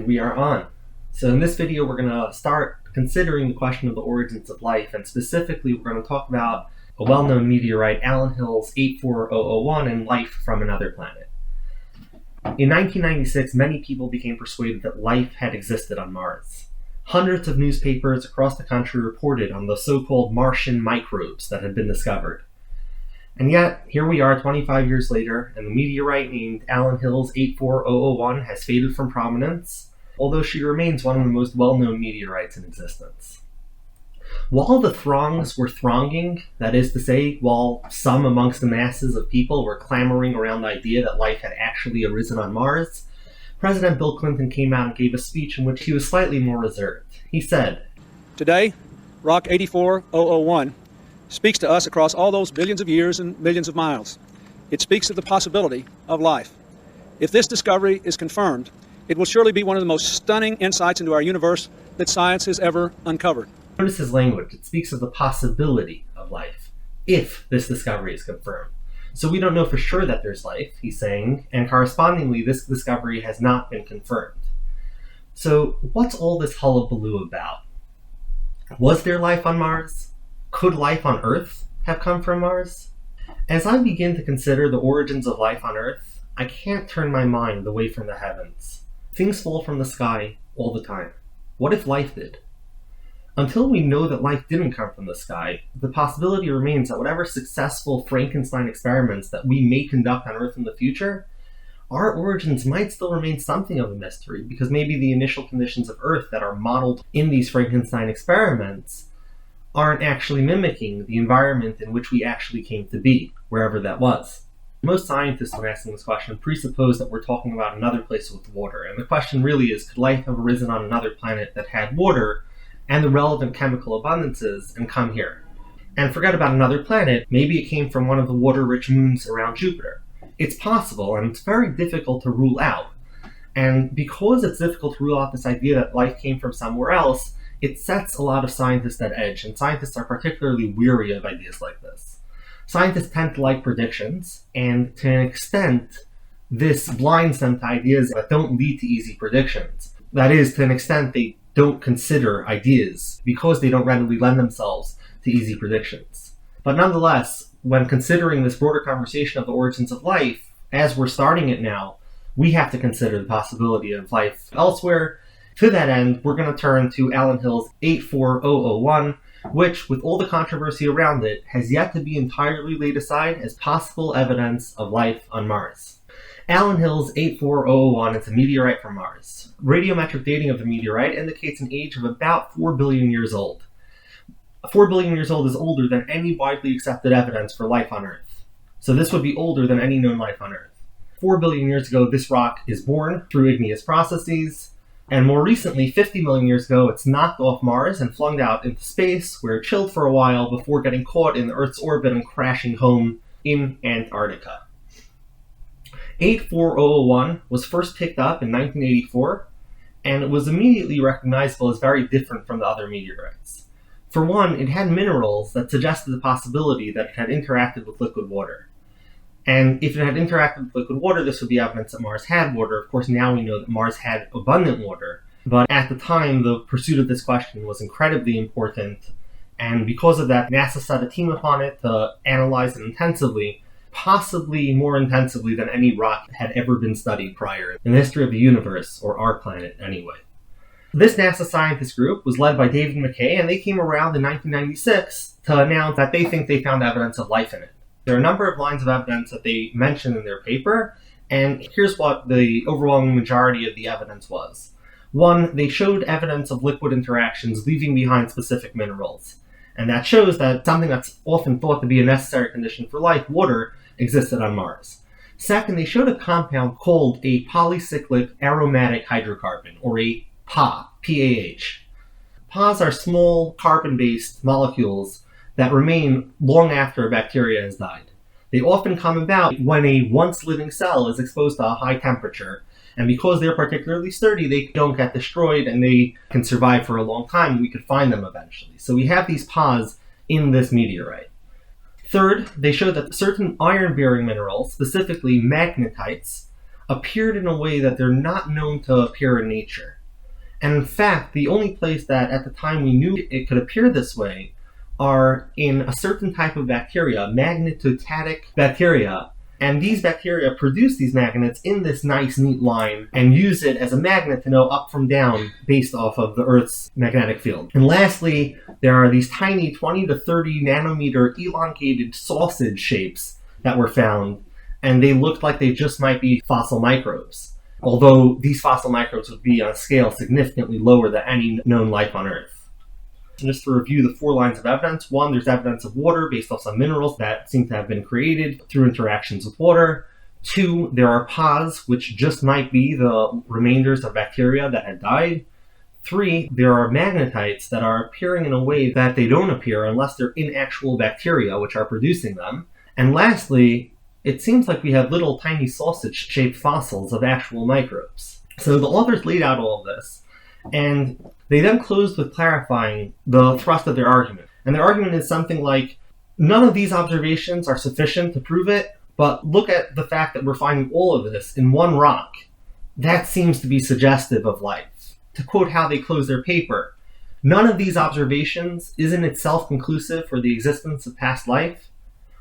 And we are on. So in this video, we're going to start considering the question of the origins of life, and specifically we're going to talk about a well-known meteorite, Allan Hills 84001, and life from another planet. In 1996, many people became persuaded that life had existed on Mars. Hundreds of newspapers across the country reported on the so-called Martian microbes that had been discovered. And yet, here we are 25 years later, and the meteorite named Allan Hills 84001 has faded from prominence, although she remains one of the most well-known meteorites in existence. While the throngs were thronging, that is to say, while some amongst the masses of people were clamoring around the idea that life had actually arisen on Mars, President Bill Clinton came out and gave a speech in which he was slightly more reserved. He said, "Today, Rock 84001 speaks to us across all those billions of years and millions of miles. It speaks of the possibility of life. If this discovery is confirmed, it will surely be one of the most stunning insights into our universe that science has ever uncovered." Notice his language. It speaks of the possibility of life, if this discovery is confirmed. So we don't know for sure that there's life, he's saying, and correspondingly, this discovery has not been confirmed. So what's all this hullabaloo about? Was there life on Mars? Could life on Earth have come from Mars? As I begin to consider the origins of life on Earth, I can't turn my mind away from the heavens. Things fall from the sky all the time. What if life did? Until we know that life didn't come from the sky, the possibility remains that whatever successful Frankenstein experiments that we may conduct on Earth in the future, our origins might still remain something of a mystery, because maybe the initial conditions of Earth that are modeled in these Frankenstein experiments aren't actually mimicking the environment in which we actually came to be, wherever that was. Most scientists, when asking this question, presuppose that we're talking about another place with water, and the question really is, could life have arisen on another planet that had water and the relevant chemical abundances and come here? And forget about another planet, maybe it came from one of the water-rich moons around Jupiter. It's possible, and it's very difficult to rule out. And because it's difficult to rule out this idea that life came from somewhere else, it sets a lot of scientists at edge, and scientists are particularly weary of ideas like this. Scientists tend to like predictions, and to an extent, this blinds them to ideas that don't lead to easy predictions. That is, to an extent, they don't consider ideas because they don't readily lend themselves to easy predictions. But nonetheless, when considering this broader conversation of the origins of life, as we're starting it now, we have to consider the possibility of life elsewhere. To that end, we're going to turn to Allan Hills 84001, which, with all the controversy around it, has yet to be entirely laid aside as possible evidence of life on Mars. Allan Hills 84001 is a meteorite from Mars. Radiometric dating of the meteorite indicates an age of about 4 billion years old. 4 billion years old is older than any widely accepted evidence for life on Earth. So this would be older than any known life on Earth. 4 billion years ago, this rock is born through igneous processes. And more recently, 50 million years ago, it's knocked off Mars and flung out into space, where it chilled for a while before getting caught in the Earth's orbit and crashing home in Antarctica. 84001 was first picked up in 1984, and it was immediately recognizable as very different from the other meteorites. For one, it had minerals that suggested the possibility that it had interacted with liquid water. And if it had interacted with liquid water, this would be evidence that Mars had water. Of course, now we know that Mars had abundant water. But at the time, the pursuit of this question was incredibly important. And because of that, NASA set a team upon it to analyze it intensively, possibly more intensively than any rock had ever been studied prior in the history of the universe, or our planet anyway. This NASA scientist group was led by David McKay, and they came around in 1996 to announce that they think they found evidence of life in it. There are a number of lines of evidence that they mention in their paper, and here's what the overwhelming majority of the evidence was. One, they showed evidence of liquid interactions leaving behind specific minerals. And that shows that something that's often thought to be a necessary condition for life, water, existed on Mars. Second, they showed a compound called a polycyclic aromatic hydrocarbon, or a PAH, P-A-H. PAHs are small carbon-based molecules that remain long after a bacteria has died. They often come about when a once-living cell is exposed to a high temperature, and because they're particularly sturdy, they don't get destroyed and they can survive for a long time, and we could find them eventually. So we have these PAHs in this meteorite. Third, they show that certain iron-bearing minerals, specifically magnetites, appeared in a way that they're not known to appear in nature. And in fact, the only place that at the time we knew it could appear this way are in a certain type of bacteria, magnetostatic bacteria. And these bacteria produce these magnets in this nice, neat line and use it as a magnet to know up from down based off of the Earth's magnetic field. And lastly, there are these tiny 20 to 30 nanometer elongated sausage shapes that were found, and they looked like they just might be fossil microbes, although these fossil microbes would be on a scale significantly lower than any known life on Earth. And just to review the 4 lines of evidence: 1, there's evidence of water based off some minerals that seem to have been created through interactions with water. 2, there are pods, which just might be the remainders of bacteria that had died. 3, there are magnetites that are appearing in a way that they don't appear unless they're in actual bacteria which are producing them. And lastly, it seems like we have little tiny sausage-shaped fossils of actual microbes. So the authors laid out all of this, and they then closed with clarifying the thrust of their argument. And their argument is something like, none of these observations are sufficient to prove it, but look at the fact that we're finding all of this in one rock. That seems to be suggestive of life. To quote how they close their paper, none of these observations is in itself conclusive for the existence of past life.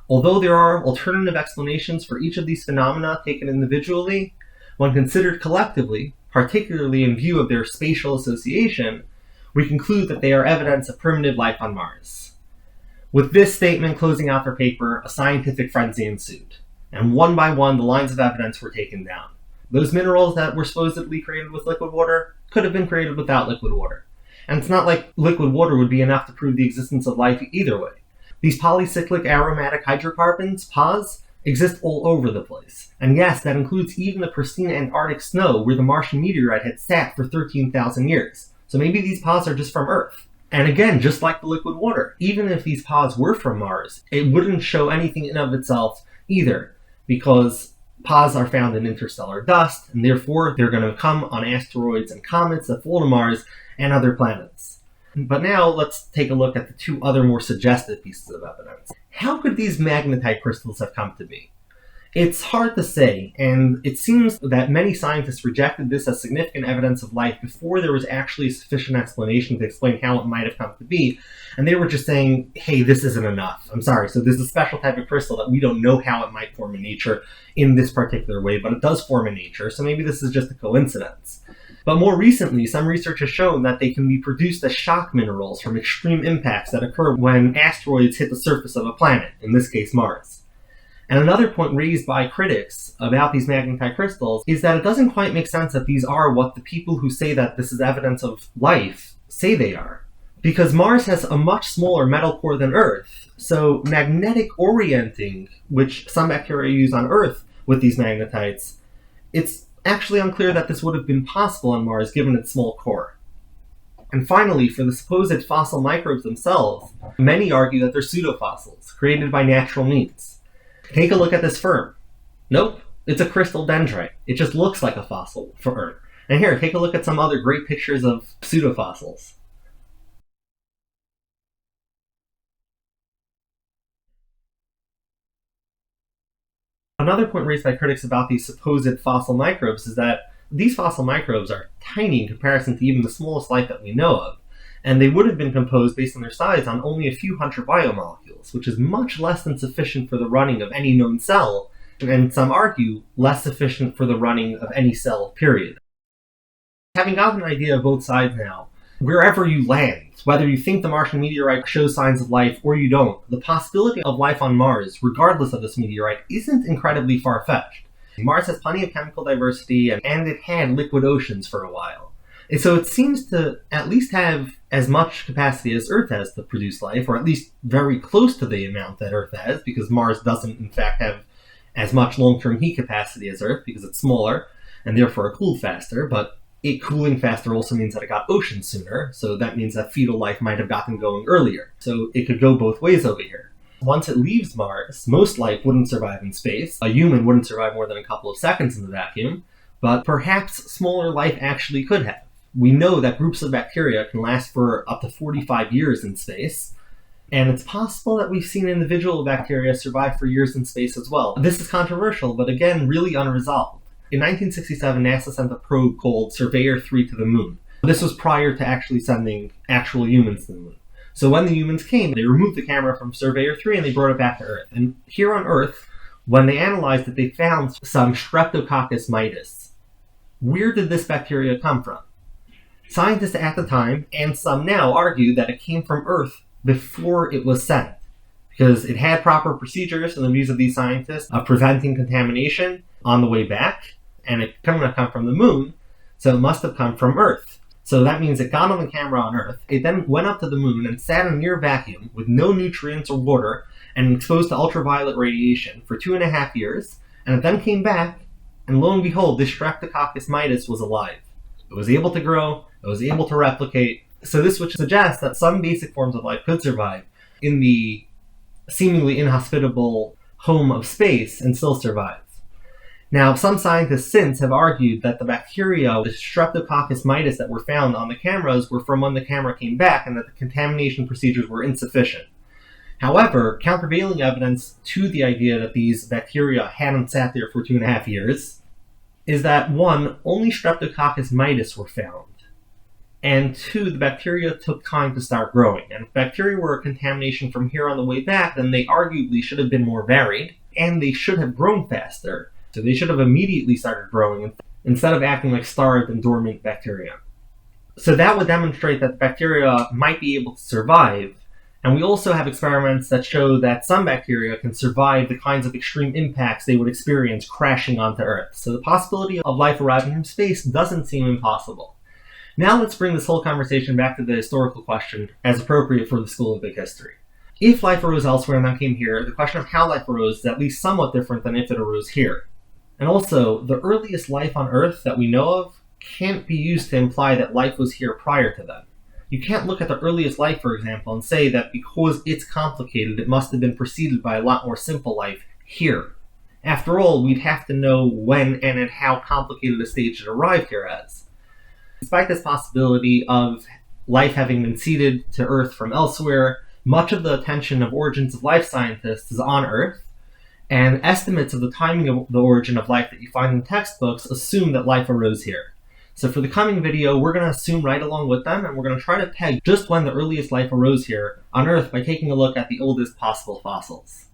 Although there are alternative explanations for each of these phenomena taken individually, when considered collectively, particularly in view of their spatial association, we conclude that they are evidence of primitive life on Mars. With this statement closing out their paper, a scientific frenzy ensued, and one by one the lines of evidence were taken down. Those minerals that were supposedly created with liquid water could have been created without liquid water. And it's not like liquid water would be enough to prove the existence of life either way. These polycyclic aromatic hydrocarbons, PAHs, exist all over the place. And yes, that includes even the pristine Antarctic snow where the Martian meteorite had sat for 13,000 years. So maybe these PAHs are just from Earth. And again, just like the liquid water, even if these PAHs were from Mars, it wouldn't show anything in of itself either, because PAHs are found in interstellar dust, and therefore they're going to come on asteroids and comets that fall to Mars and other planets. But now let's take a look at the 2 other more suggestive pieces of evidence. How could these magnetite crystals have come to be? It's hard to say, and it seems that many scientists rejected this as significant evidence of life before there was actually sufficient explanation to explain how it might have come to be. And they were just saying, hey, this isn't enough. I'm sorry, so there's a special type of crystal that we don't know how it might form in nature in this particular way, but it does form in nature, so maybe this is just a coincidence. But more recently, some research has shown that they can be produced as shock minerals from extreme impacts that occur when asteroids hit the surface of a planet, in this case Mars. And another point raised by critics about these magnetite crystals is that it doesn't quite make sense that these are what the people who say that this is evidence of life say they are. Because Mars has a much smaller metal core than Earth, so magnetic orienting, which some bacteria use on Earth with these magnetites, it's actually unclear that this would have been possible on Mars given its small core. And finally, for the supposed fossil microbes themselves, many argue that they're pseudofossils, created by natural means. Take a look at this fern. Nope, it's a crystal dendrite. It just looks like a fossil fern. And here, take a look at some other great pictures of pseudofossils. Another point raised by critics about these supposed fossil microbes is that these fossil microbes are tiny in comparison to even the smallest life that we know of, and they would have been composed based on their size on only a few hundred biomolecules, which is much less than sufficient for the running of any known cell, and some argue less sufficient for the running of any cell, period. Having gotten an idea of both sides now, wherever you land, whether you think the Martian meteorite shows signs of life or you don't, the possibility of life on Mars, regardless of this meteorite, isn't incredibly far-fetched. Mars has plenty of chemical diversity, and it had liquid oceans for a while. And so it seems to at least have as much capacity as Earth has to produce life, or at least very close to the amount that Earth has, because Mars doesn't in fact have as much long-term heat capacity as Earth, because it's smaller, and therefore it cooled faster, but it cooling faster also means that it got oceans sooner, so that means that fetal life might have gotten going earlier. So it could go both ways over here. Once it leaves Mars, most life wouldn't survive in space. A human wouldn't survive more than a couple of seconds in the vacuum, but perhaps smaller life actually could have. We know that groups of bacteria can last for up to 45 years in space, and it's possible that we've seen individual bacteria survive for years in space as well. This is controversial, but again, really unresolved. in 1967, NASA sent a probe called Surveyor 3 to the moon. This was prior to actually sending actual humans to the moon. So when the humans came, they removed the camera from Surveyor 3 and they brought it back to Earth. And here on Earth, when they analyzed it, they found some Streptococcus mitis. Where did this bacteria come from? Scientists at the time, and some now, argue that it came from Earth before it was sent, because it had proper procedures, in the views of these scientists, of preventing contamination on the way back, and it couldn't have come from the moon, so it must have come from Earth. So that means it got on the camera on Earth, it then went up to the moon and sat in a near vacuum with no nutrients or water and exposed to ultraviolet radiation for 2.5 years, and it then came back, and lo and behold, this Streptococcus mitis was alive. It was able to grow, it was able to replicate, so this would suggest that some basic forms of life could survive in the seemingly inhospitable home of space and still survive. Now, some scientists since have argued that the bacteria, the Streptococcus mitis that were found on the cameras, were from when the camera came back and that the contamination procedures were insufficient. However, countervailing evidence to the idea that these bacteria hadn't sat there for 2.5 years is that, one, only Streptococcus mitis were found, and two, the bacteria took time to start growing. And if bacteria were a contamination from here on the way back, then they arguably should have been more varied, and they should have grown faster. So they should have immediately started growing instead of acting like starved and dormant bacteria. So that would demonstrate that bacteria might be able to survive. And we also have experiments that show that some bacteria can survive the kinds of extreme impacts they would experience crashing onto Earth. So the possibility of life arriving from space doesn't seem impossible. Now let's bring this whole conversation back to the historical question as appropriate for the School of Big History. If life arose elsewhere and then came here, the question of how life arose is at least somewhat different than if it arose here. And also, the earliest life on Earth that we know of can't be used to imply that life was here prior to then. You can't look at the earliest life, for example, and say that because it's complicated, it must have been preceded by a lot more simple life here. After all, we'd have to know when and at how complicated a stage it arrived here as. Despite this possibility of life having been seeded to Earth from elsewhere, much of the attention of origins of life scientists is on Earth, and estimates of the timing of the origin of life that you find in textbooks assume that life arose here. So for the coming video, we're going to assume right along with them, and we're going to try to peg just when the earliest life arose here on Earth by taking a look at the oldest possible fossils.